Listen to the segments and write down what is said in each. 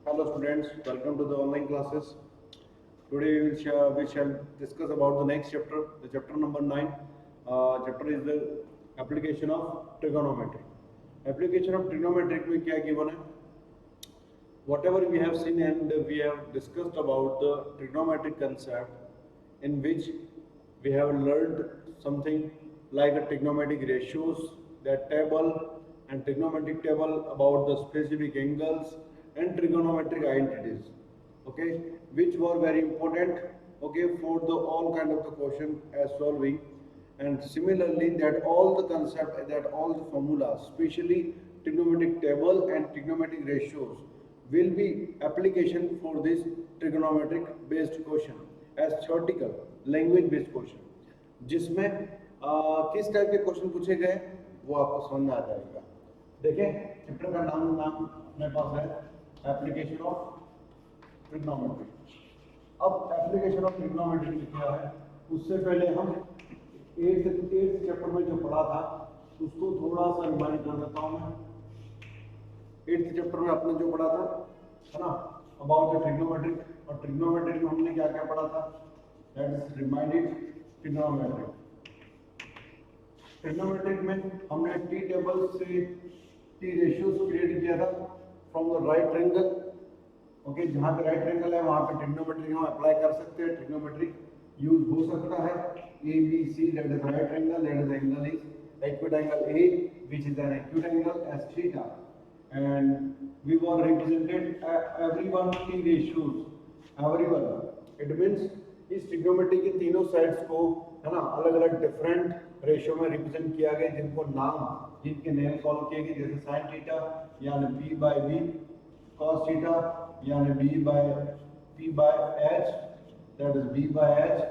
Hello students, welcome to the online classes. Today we shall discuss about the next chapter, the chapter number 9. Chapter is the application of trigonometry. Application of trigonometry में क्या given है? Whatever we have seen and we have discussed about the trigonometric concept, in which we have learned something like a trigonometric ratios, that table and trigonometric table about the specific angles and trigonometric identities, okay, which were very important, okay, for the all kind of the question as solving. And similarly that all the concept, that all the formulas, especially trigonometric table and trigonometric ratios, will be application for this trigonometric based question as theoretical language based question, जिसमें किस type के question पूछे गए वो आपको समझ में आ जाएगा। देखें चैप्टर का नाम अपने पास है एप्लीकेशन ऑफ ट्रिग्नोमेट्री। अब एप्लीकेशन ऑफ ट्रिग्नोमेट्री क्या है, उससे पहले हम एट्थ चैप्टर में जो पढ़ा था उसको थोड़ा सा रिवाइंड कर देता हूँ मैं। एट्थ चैप्टर में आपने जो पढ़ा था है ना अबाउट द ट्रिग्नोमेट्रिक, और ट्रिग्नोमेट्रिक में हमने क्या क्या पढ़ा था, that is reminded trigonometric. Trigonometric में हमने टी टेबल से टी रेशियोज क्रिएट किया था from the right triangle, okay, जहाँ पे राइट ट्रायंगल है वहाँ पे ट्रिग्नोमेट्रिक हम अप्लाई कर सकते हैं, ट्रिग्नोमेट्रिक यूज हो सकता है। A B C that is right triangle, that is angle is acute angle A which is an acute angle as theta, and we were represented everyone t ratios, everyone, it means इस trigonometry के तीनों sides को है ना अलग अलग different ratio में represent किया गया, जिनके नेम कॉल किए गए, जैसे साइन थीटा यानी p by v, cos theta यानी b by p by h, that is b by h,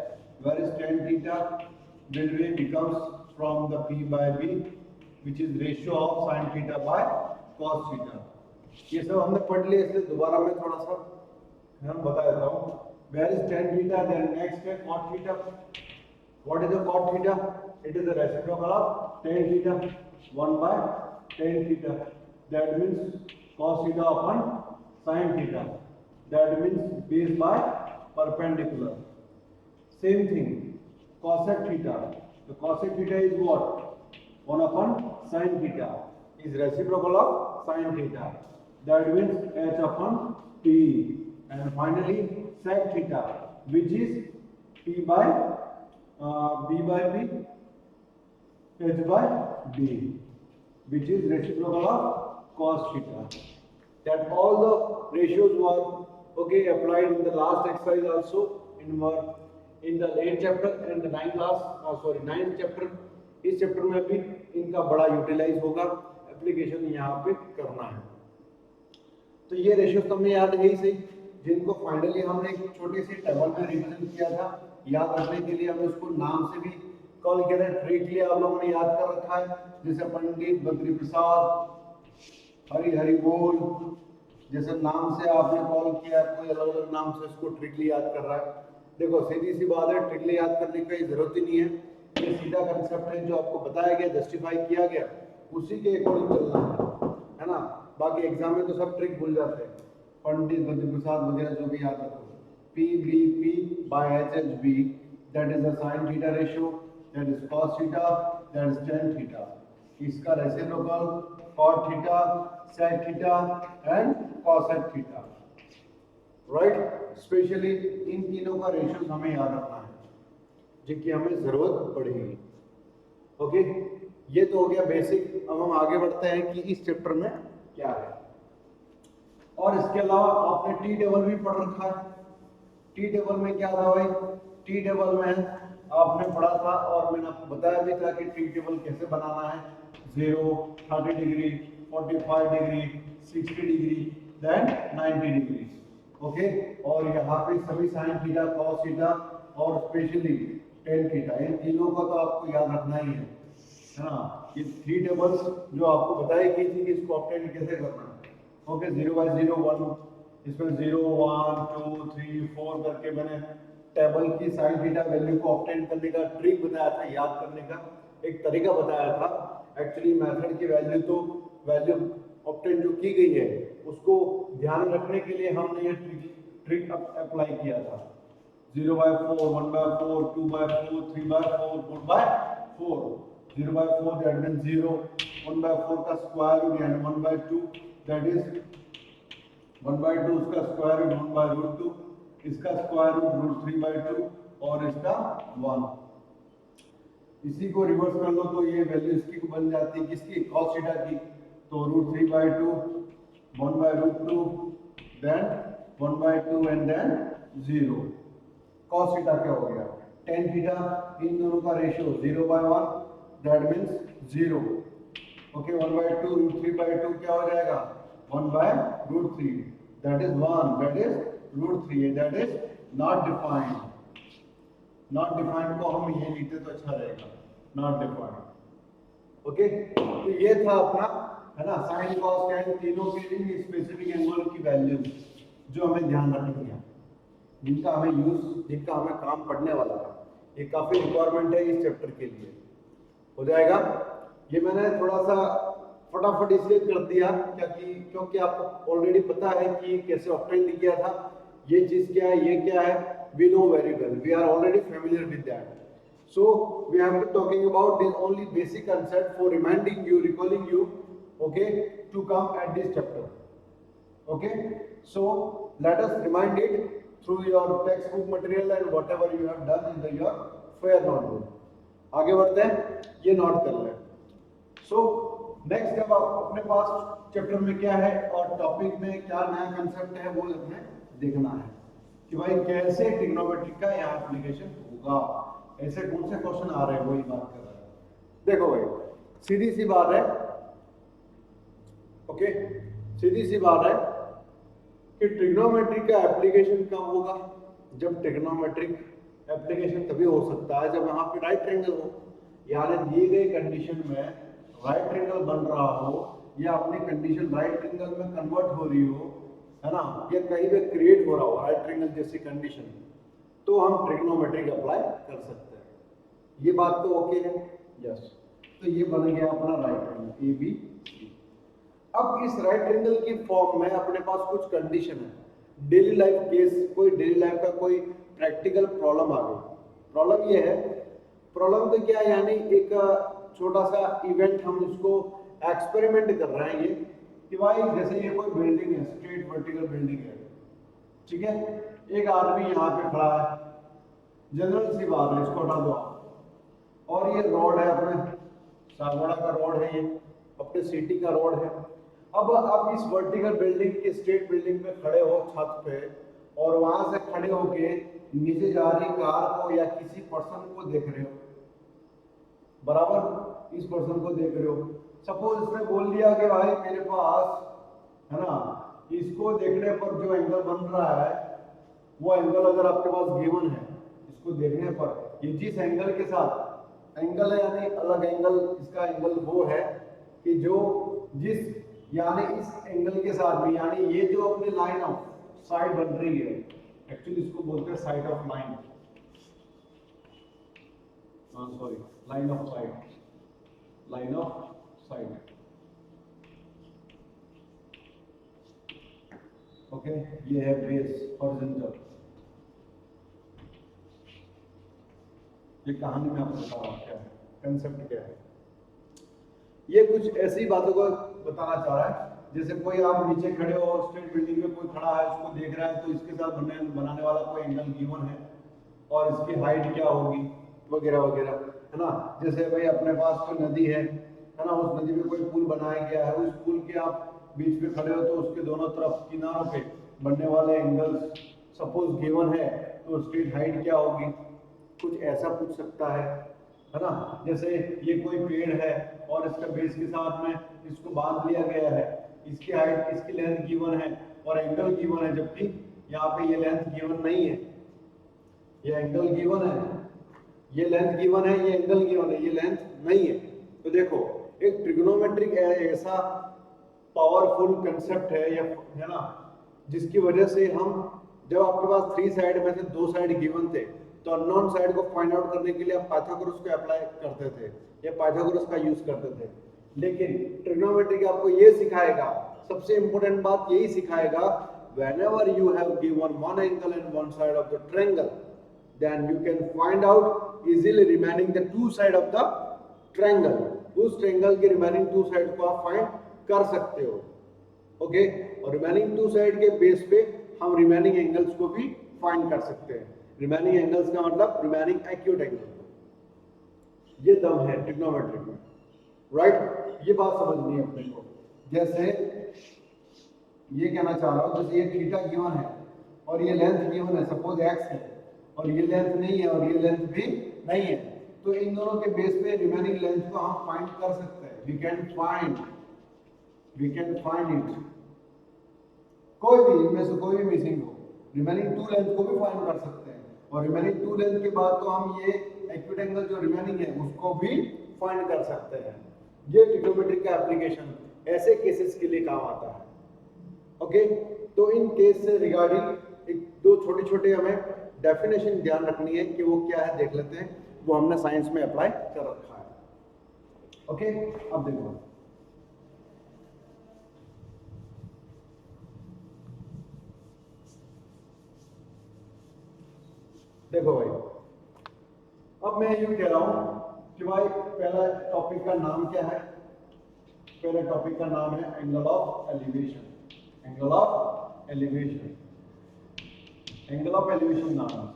whereas tan theta will be becomes from the p by v, which is ratio of sin theta by cos theta. ये सब हमने पढ़ लिया, इसलिए दोबारा मैं थोड़ा सा हम बता देता हूँ। Where is tan theta? Then next है cot theta. What is the cot theta? It is the reciprocal of tan theta, 1 by tan theta. That means cos theta upon sin theta. That means base by perpendicular. Same thing, cosec theta. The cosec theta is what? 1 upon sin theta is reciprocal of sin theta. That means h upon t. And finally sec theta, which is p by b by p, h by d, which is reciprocal of cos theta. That all the ratios were okay applied in the last exercise also in the 8th chapter and the 9th chapter। इस chapter में भी इनका बड़ा utilise होगा, application यहाँ पे करना है। तो ये रेशियोज तो हमें याद है ही सही, जिनको फाइनली हमने एक छोटी सी टेबल में रिप्रेजेंट किया था। याद रखने के लिए हमने उसको नाम से भी कॉल किया था, ट्रिकली आप लोगों ने याद कर रखा है, जैसे पंडित बद्री प्रसाद, हरि हरि बोल, जैसे नाम से आपने कॉल किया, कोई अलग अलग नाम से उसको ट्रिकली याद कर रहा है। देखो सीधी सी बात है, ट्रिकली याद करने की जरूरत ही नहीं है, ये सीधा कंसेप्ट है जो आपको बताया गया, जस्टिफाई किया गया, उसी के अकॉर्डिंग चलना है ना। बाकी एग्जाम में तो सब ट्रिक भूल जाते हैं, पंडित बद्री प्रसाद वगैरह जो भी याद रखो। P B P by H H B, that is the sine theta ratio, that is cos theta, that is tan theta. इसका reciprocal cot theta, sec theta and cosec theta, right. Specially इन तीनों का ratios हमें याद रखना है, जिनकी हमें जरूरत पड़ेगी। ओके, ये तो हो गया बेसिक। अब हम आगे बढ़ते हैं कि इस चैप्टर में क्या है। और इसके अलावा आपने टी टेबल भी पढ़ रखा है। टी टेबल में क्या था भाई, टी टेबल में आपने पढ़ा था और मैंने आपको बताया भी था कि टी टेबल कैसे बनाना है। 0, 30 degree, 45 degree, 60 degree, then 90 degree, okay. और यहाँ पे सभी साइन थीटा, कॉस थीटा और स्पेशली टेन थीटा, इन तीनों का तो आपको याद रखना ही है ना। ये थ्री टेबल्स जो आपको बताई गई थी कि इसको ऑब्टेन कैसे करना है, ओके। 0 by 0 1, इसमें 0 1 2 3 4 करके मैंने टेबल की साइन थीटा वैल्यू को ऑब्टेन करने का ट्रिक बताया था, याद करने का एक तरीका बताया था। एक्चुअली मेथड की वैल्यू ऑब्टेन जो की गई है उसको ध्यान रखने के लिए हमने ये ट्रिक अप्लाई किया था। 0/4, 1/4, 2/4, 3/4, 4/4। 0/4 दैट मीन्स 0, 1/4 का स्क्वायर रूट यानी 1/2 दैट इज 1/2, उसका स्क्वायर रूट 1/√2, इसका स्क्वायर रूट 3/2 और इसका 1। इसी को रिवर्स कर लो तो ये वैल्यू इसकी बन जाती है किसकी, cos थीटा की। तो √3/2, 1/√2, then 1/2 and then 0। cos theta क्या हो गया, tan थीटा, इन दोनों का रेशियो 0/1 दैट मींस 0। ओके 1/2 √3/2 क्या हो जाएगा 1/√3 that is 1 that is √3 that is not defined. Not defined को हम ये लिखते तो अच्छा रहेगा, नॉट डिफाइंड। ओके तो ये था अपना है ना साइन कॉस टैन तीनों के लिए स्पेसिफिक एंगल की वैल्यूज जो हमें ध्यान रखनी है, जिनका हमें काम पड़ने वाला है। ये काफी रिक्वायरमेंट है इस चैप्टर के लिए। हो जाएगा। ये मैंने थोड़ा सा फटाफट इसलिए कर दिया क्योंकि आपको ऑलरेडी पता है कि कैसे ऑब्टेन किया था, ये चीज क्या है, ये क्या है, we know very well, we are already familiar with that. So we have been talking about this only basic concept for reminding you, recalling you, okay, to come at this chapter. Okay, so let us remind it through your textbook material and whatever you have done in your fair notebook. आगे बढ़ते हैं, ये note कर लें। So next जब आप अपने पास chapter में क्या है और टॉपिक में क्या नया कंसेप्ट है वो हमें देखना है कि भाई कैसे ट्रिग्नोमेट्री का यहाँ एप्लीकेशन होगा, ऐसे कौन से क्वेश्चन आ रहे हैं वही बात कर रहा है। देखो भाई सीधी सी बात है, ओके सीधी सी बात है कि ट्रिग्नोमेट्री का एप्लीकेशन कब होगा, जब ट्रिग्नोमेट्रिक एप्लीकेशन तभी हो सकता है जब यहाँ पे राइट ट्रायंगल हो, यानी दिए गए कंडीशन में राइट ट्रायंगल बन रहा हो या अपनी कंडीशन राइट ट्रायंगल में कन्वर्ट हो रही हो, है ना, या कहीं पे क्रिएट हो रहा हो राइट ट्रायंगल जैसी कंडीशन, तो हम ट्रिग्नोमेट्री अप्लाई कर सकते हैं। ये बात तो ओके है, यस। तो ये बन गया अपना right triangle A B C. अब इस राइट ट्रायंगल की फॉर्म में अपने पास कुछ कंडीशन है, डेली लाइफ केस, कोई डेली लाइफ का कोई प्रैक्टिकल प्रॉब्लम आ गई। प्रॉब्लम ये है, प्रॉब्लम तो क्या है, यानी एक छोटा सा इवेंट हम इसको एक्सपेरिमेंट कर रहे हैं ये कि भाई जैसे ये कोई बिल्डिंग है, स्ट्रेट वर्टिकल बिल्डिंग है, ठीक है, एक आदमी यहाँ पे खड़ा है, जनरल सी बात है, इसको हटा दो और ये रोड है, अपने सागवाड़ा का रोड है, ये अपने सिटी का रोड है। अब आप इस वर्टिकल बिल्डिंग की स्ट्रेट बिल्डिंग में खड़े हो छत पे और वहां से खड़े होके नीचे जा रही कार को या किसी पर्सन को देख रहे हो, बराबर इस पर्सन को देख रहे हो। सपोज इसने बोल दिया कि भाई मेरे पास है ना, इसको देखने पर जो एंगल बन रहा है वो एंगल अगर आपके पास गिवन है, इसको देखने पर ये जिस एंगल के साथ एंगल है यानी अलग एंगल, इसका एंगल वो है कि जो जिस यानी इस एंगल के साथ में, यानी ये जो अपनी लाइन ऑफ साइड बन रही है, एक्चुअली इसको बोलते हैं side of line, sorry line of side, line of side, okay ये है बेस हॉरिजॉन्टल। ये कहानी में आपको बता रहा हूं क्या है, कंसेप्ट क्या है। ये कुछ ऐसी बातों को बताना चाह रहा है, जैसे कोई आप नीचे खड़े हो, स्ट्रेट बिल्डिंग में कोई खड़ा है, उसको देख रहा है, तो इसके साथ बनाने वाला कोई एंगल गिवन है और इसकी हाइट क्या होगी वगैरह वगैरह, है ना। जैसे भाई अपने पास कोई नदी है ना, उस नदी में कोई पुल बनाया गया है, उस पुल के आप बीच में खड़े हो तो उसके दोनों तरफ किनारों पे बनने वाले एंगल्स सपोज गिवन है, तो उसकी हाइट क्या होगी, कुछ ऐसा पूछ सकता है ना। जैसे ये कोई पेड़ है और इसका बेस के साथ में इसको बांध लिया गया है, इसकी हाइट, इसकी लेंथ गिवन है और एंगल गिवन है, जबकि यहाँ पे ये लेंथ गिवन नहीं है, ये एंगल गिवन है, ये लेंथ गिवन है, ये एंगल गिवन है, ये लेंथ नहीं है। तो देखो एक ट्रिग्नोमेट्रिक ऐसा पावरफुल कंसेप्ट है या है ना, जिसकी वजह से हम जब आपके पास 3 साइड में से 2 साइड गिवन थे तो अननोन साइड को फाइंड आउट करने के लिए आप पाइथागोरस को अप्लाई करते थे या पाइथागोरस का यूज करते थे। लेकिन ट्रिग्नोमेट्री आपको ये सिखाएगा सबसे इंपॉर्टेंट बात यही सिखाएगा, whenever you have given one angle and one side of the triangle, then you can find out easily remaining the two side of the triangle. उस ट्रायंगल के रिमेनिंग टू साइड को आप फाइंड कर सकते हो, ओके। और remaining to side के base पे हम रिमेनिंग एंगल्स को भी फाइंड कर सकते हैं। रिमेनिंग एंगल्स का मतलब रिमेनिंग एक्यूट एंगल। ये दम है ट्रिग्नोमेट्री में, राइट। ये बात समझनी है अपने को। जैसे ये कहना चाह रहा हूं, जैसे ये थीटा गिवन है और ये लेंथ गिवन है, सपोज एक्स है और ये लेंथ नहीं है और ये लेंथ भी नहीं है, तो इन दोनों के बेस पे रिमेनिंग लेंथ को हम फाइंड कर सकते हैं। We can find it. कोई भी इनमें से कोई भी मिसिंग हो, रिमेनिंग टू लेंथ को भी फाइंड कर सकते हैं। और रिमेनिंग टू लेंथ के बाद तो हम ये एक्यूट एंगल जो रिमेनिंग है उसको भी फाइंड कर सकते हैं। ये ट्रिग्नोमेट्री का एप्लीकेशन ऐसे केसेस के लिए काम आता है, ओके। तो इन केस से रिगार्डिंग एक दो छोटे छोटे हमें डेफिनेशन ध्यान रखनी है कि वो क्या है, देख लेते हैं। वो हमने साइंस में अप्लाई कर रखा है, ओके। अब देखो, देखो भाई, अब मैं यूं कह रहा हूं कि भाई पहला टॉपिक का नाम क्या है? पहले टॉपिक का नाम है angle of elevation. Angle of elevation, angle of elevation नाम,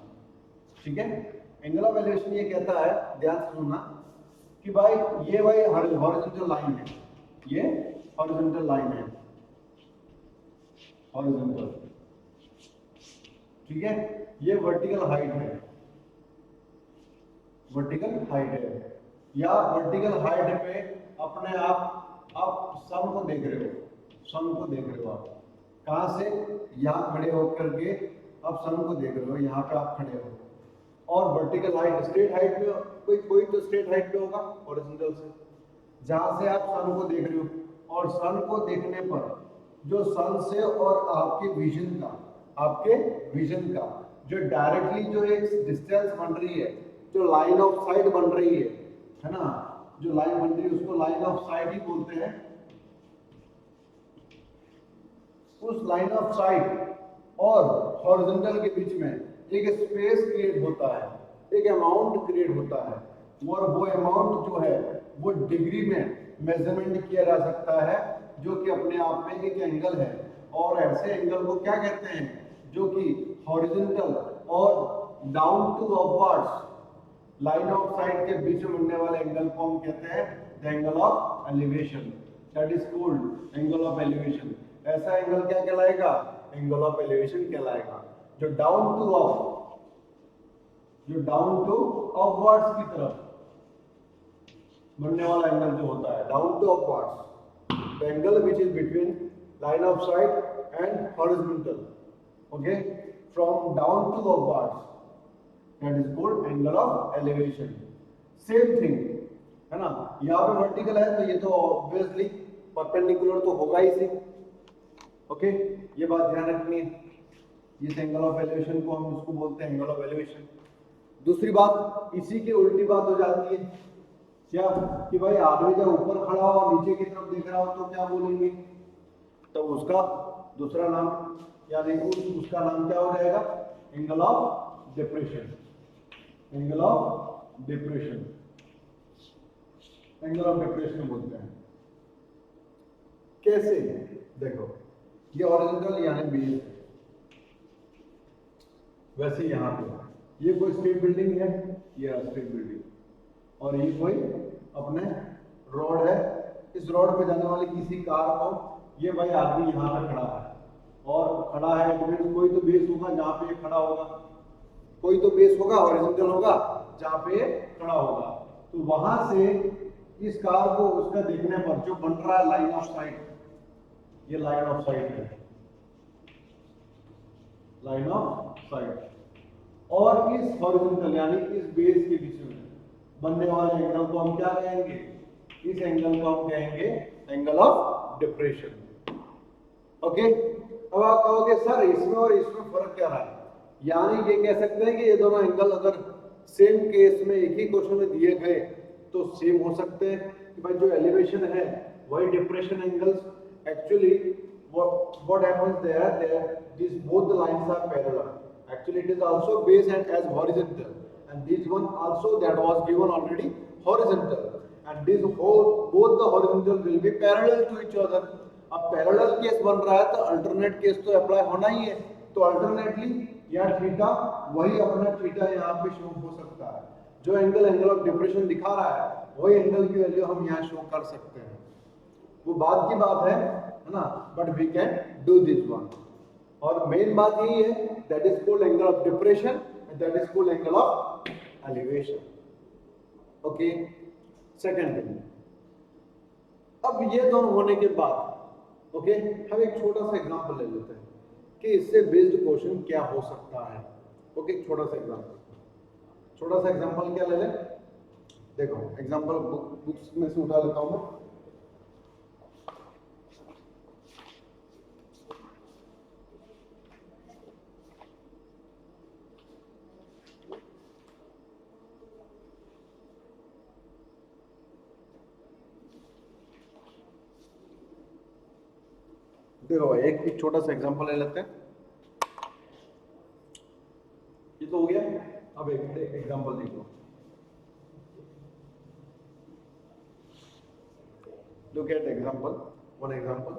ठीक है। एंगल ऑफ एलिवेशन ये कहता है, ध्यान से सुनना, कि भाई ये भाई हॉरिजॉन्टल लाइन है, ये हॉरिजॉन्टल लाइन है, हॉरिजॉन्टल, ठीक है। ये वर्टिकल हाइट है, वर्टिकल हाइट है, या वर्टिकल हाइट पे अपने आप सन को देख रहे हो, सन को देख रहे हो आप कहां से? यहां खड़े होकर के आप सन को देख रहे हो, यहां पे आप खड़े हो। और वर्टिकल हाइट, स्ट्रेट हाइट पे कोई तो स्ट्रेट हाइट पे होगा हॉरिजॉन्टल से, जहां से आप सन को देख रहे हो। और सन को देखने पर जो सन से और आपके विजन का जो डायरेक्टली जो एक डिस्टेंस बन रही है, जो लाइन ऑफ साइट बन रही है ना, जो लाइन बन रही है उसको लाइन ऑफ साइट ही बोलते हैं। उस लाइन ऑफ साइट और हॉरिजॉन्टल के बीच में एक स्पेस क्रिएट होता है, एक अमाउंट क्रिएट होता है, और वो अमाउंट जो है वो डिग्री में मेजरमेंट किया जा सकता है, जो कि अपने आप में एक एंगल है। और ऐसे एंगल को क्या कहते हैं? जो कि हॉरिजॉन्टल और down to upwards line of sight के बीच में बनने वाले एंगल को हम कहते हैं the angle of elevation. That is called angle of elevation. ऐसा एंगल क्या कहलाएगा? एंगल ऑफ एलिवेशन कहलाएगा। जो डाउन टू अपवर्ड्स की तरफ बनने वाला एंगल जो होता है, down to upwards, the angle which is between line of sight and horizontal, okay, from down to upwards, that is called angle of elevation. Same thing है ना, यहाँ पे वर्टिकल है तो ये तो ऑब्वियसली परपेंडिकुलर तो होगा ही सी, ओके। ये बात ध्यान रखनी है। इस एंगल ऑफ एलिवेशन को हम इसको बोलते हैं एंगल ऑफ एलिवेशन। दूसरी बात, इसी की उल्टी बात हो जाती है क्या, कि भाई आदमी जब ऊपर खड़ा हो और नीचे की तरफ देख रहा हो तो क्या बोलेंगे? तो उसका दूसरा नाम, यानी उसका नाम क्या हो जाएगा? Angle of depression. Angle of depression, angle of depression बोलते हैं। कैसे? देखो, ये हॉरिजॉन्टल यानी बेस है, वैसे यहां पे ये कोई स्ट्रीट बिल्डिंग है, ये स्ट्रीट बिल्डिंग, और ये कोई अपने रोड है। इस रोड पे जाने वाली किसी कार को ये भाई आदमी यहाँ पे खड़ा है, और खड़ा है तो कोई तो बेस होगा जहाँ पे ये खड़ा होगा, कोई तो बेस होगा हॉरिजॉन्टल होगा जहाँ पे ये खड़ा होगा। तो वहां से इस कार को उसका देखने पर जो बन रहा है लाइन ऑफ साइट, ये लाइन ऑफ साइट है, लाइन ऑफ साइट, और इस हॉरिजॉन्टल यानी इस बेस के बीच में बनने वाले एंगल को हम क्या कहेंगे? इस एंगल को हम कहेंगे एंगल ऑफ डिप्रेशन, ओके। अब आप कहोगे सर इसमें और इसमें फर्क क्या रहा है? यानी ये कह सकते हैं कि ये दोनों एंगल अगर सेम केस में एक ही क्वेश्चन में दिए गए तो सेम हो सकते हैं, कि भाई जो एलिवेशन है वही depression angles, Actually, what happens there these both the lines are parallel. Actually, it is also based and as horizontal, and this one also that was given already horizontal, and this whole both the horizontal will be parallel to each other. अब parallel case बन रहा है तो alternate case तो apply होना ही है, तो alternately यहाँ थीटा वही अपना थीटा यहाँ पे शो हो सकता है, जो एंगल ऑफ डिप्रेशन दिखा रहा है वही एंगल की वैल्यू हम यहाँ शो कर सकते हैं। वो बात की बात है ना, but we can do this one. और मेन बात यही है, that is called angle of depression and that is called angle of elevation. Okay, second thing, अब ये दोनों होने के बाद ओके हम एक छोटा सा एग्जांपल ले लेते हैं कि इससे बेस्ड क्वेश्चन क्या हो सकता है। ओके, छोटा सा एग्जांपल क्या ले लें, देखो एग्जांपल बुक्स में से उठा लेता हूं। देखो एक छोटा सा एग्जांपल ले लेते हैं, ये तो हो गया। अब एक एग्जांपल देखो, look at example, one example.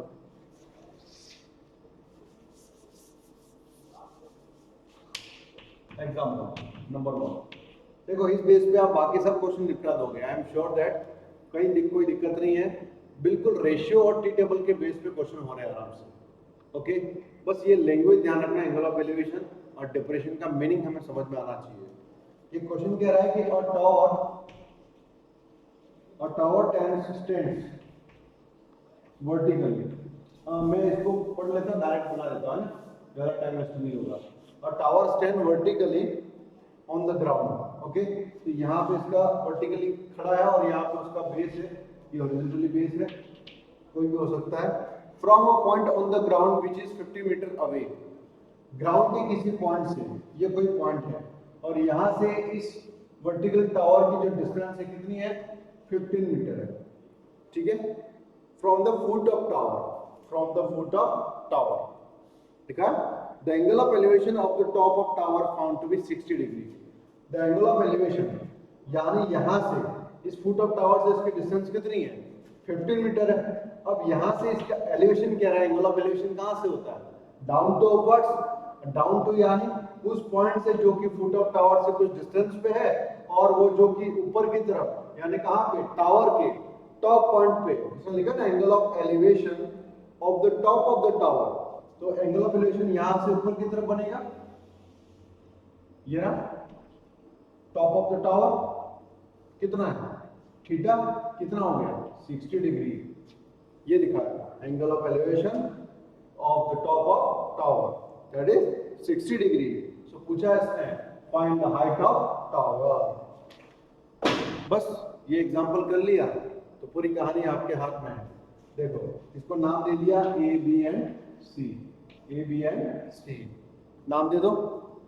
Example number 1, देखो इस बेस पे आप बाकी सब क्वेश्चन निपटा दोगे। आई एम श्योर दैट कहीं कोई दिक्कत नहीं है, बिल्कुल रेशियो और टी टेबल के बेस पे क्वेश्चन हो रहे हैं आराम से। ओके, बस ये लैंग्वेज ध्यान रखना, एंगल ऑफ एलिवेशन और डिप्रेशन का मीनिंग हमें समझ में आना चाहिए। ये क्वेश्चन कह रहा है कि a tower stands वर्टिकली, मैं इसको पढ़ लेता हूँ, डायरेक्ट बना देता हूँ, ज़्यादा टाइम वेस्ट नहीं होगा। और tower stand vertically on the ground. Okay, तो यहाँ पे इसका वर्टिकली खड़ा है और यहाँ पे उसका बेस है, ये हॉरिजॉन्टली बेस है, कोई भी हो सकता है। From a point on the ground which is 50 meter away, ground के किसी पॉइंट से, ये कोई पॉइंट है और यहाँ से इस वर्टिकल टावर की जो डिस्टेंस है कितनी है, 15 मीटर है। ठीक है, from the foot of tower, देखा, the angle of elevation of the top of tower found to be 60 degree। the angle of elevation यानी यहाँ से इस foot of tower से इसकी डिस्टेंस कितनी है, 15 मीटर है। अब यहाँ से इसका एलिवेशन क्या रहा है, एंगल ऑफ एलिवेशन कहाँ से होता है, down to upwards, down to यानी उस पॉइंट से जो कि फुट ऑफ टावर से कुछ डिस्टेंस पे है, और वो जो कि ऊपर की तरफ यानी कहाँ पे, टावर के टॉप पॉइंट पे, इसमें लिखा ना angle of elevation of the top of the tower, तो एंगल ऑफ एलिवेशन यहां से ऊपर की तरफ बनेगा, ये ना टॉप ऑफ द टावर कितना है, थीटा कितना हो गया, 60 डिग्री, ये दिखा है angle of elevation of the top of tower that is 60 degree. So पूछा है इसने find the height of tower. बस ये एग्जांपल कर लिया तो पूरी कहानी आपके हाथ में है। देखो इसको नाम दे दिया ए बी एंड सी, नाम दे दो।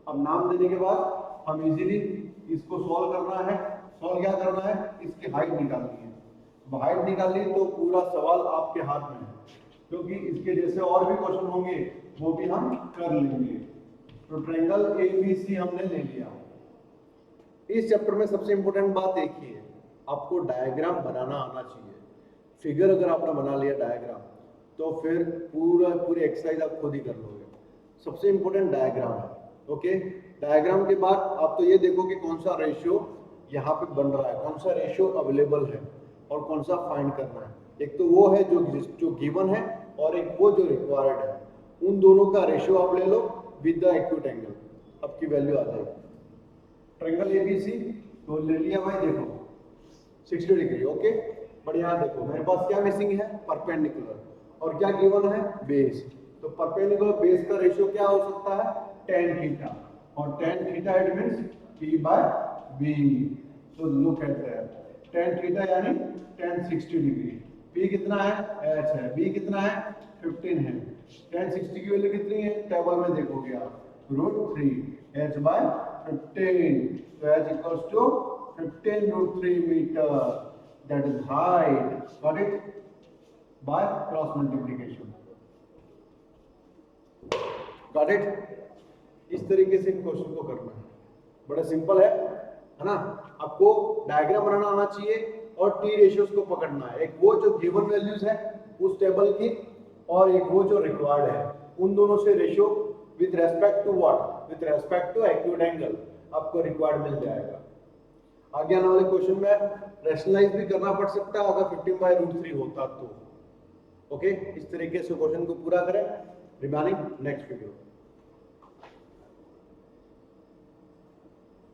अब नाम देने के बाद हम इजीली इसको सॉल्व करना है। सॉल्व क्या करना है, इसकी हाइट निकालनी है। अब हाइट निकालनी तो पूरा सवाल आपके हाथ में है, क्योंकि इसके जैसे और भी क्वेश्चन होंगे वो भी हम कर लेंगे। तो ट्रायंगल ए बी सी हमने ले लिया। इस चैप्टर में सबसे इंपॉर्टेंट बात एक ही है, आपको डायग्राम बनाना आना चाहिए। फिगर अगर आपने बना लिया डायग्राम, तो फिर पूरी एक्सरसाइज आप खुद ही कर लोगे। सबसे इंपॉर्टेंट डायग्राम है। ओके, डायग्राम के बाद आप तो ये देखो कि कौन सा रेशियो यहाँ पे बन रहा है, कौन सा रेशियो अवेलेबल है और कौन सा फाइंड करना है। एक तो वो है जो गिवन है और एक वो जो रिक्वायर्ड है। उन दोनों का रेशियो आप ले लो विद द एक्यूट एंगल, आपकी वैल्यू आ जाएगी। ट्रायंगल एबीसी तो ले लिया भाई, देखो 60 डिग्री। ओके, बट यहाँ देखो मेरे पास क्या मिसिंग है, परपेंडिकुलर, और क्या गिवन है, बेस। तो परपेंडिकुलर बेस का रेशियो क्या हो सकता है, tan थीटा, और tan theta it means p by b। So look at that, tan theta यानी tan 60 डिग्री, p कितना है, h है, b कितना है, 15 है। tan 60 की वैल्यू कितनी है, टेबल में देखोगे आप, √3 h by 15, so h equals to 15 √3 meter, that is height, got it। By cross multiplication. Got it? इस तरीके से क्वेश्चन को करना है, बड़ा सिंपल है ना। आपको डायग्राम बनाना आना चाहिए और टी रेशियोज को पकड़ना है, एक वो जो गिवन वैल्यूज है उस टेबल की और एक वो जो रिक्वायर्ड है, उन दोनों से ratio with respect to what, with respect to acute angle आपको रिक्वायर्ड मिल जाएगा। आगे आने वाले क्वेश्चन में रैशनलाइज भी करना पड़ सकता है अगर 15/√3 होता तो। ओके, इस तरीके से क्वेश्चन को पूरा करें। Remaining next video.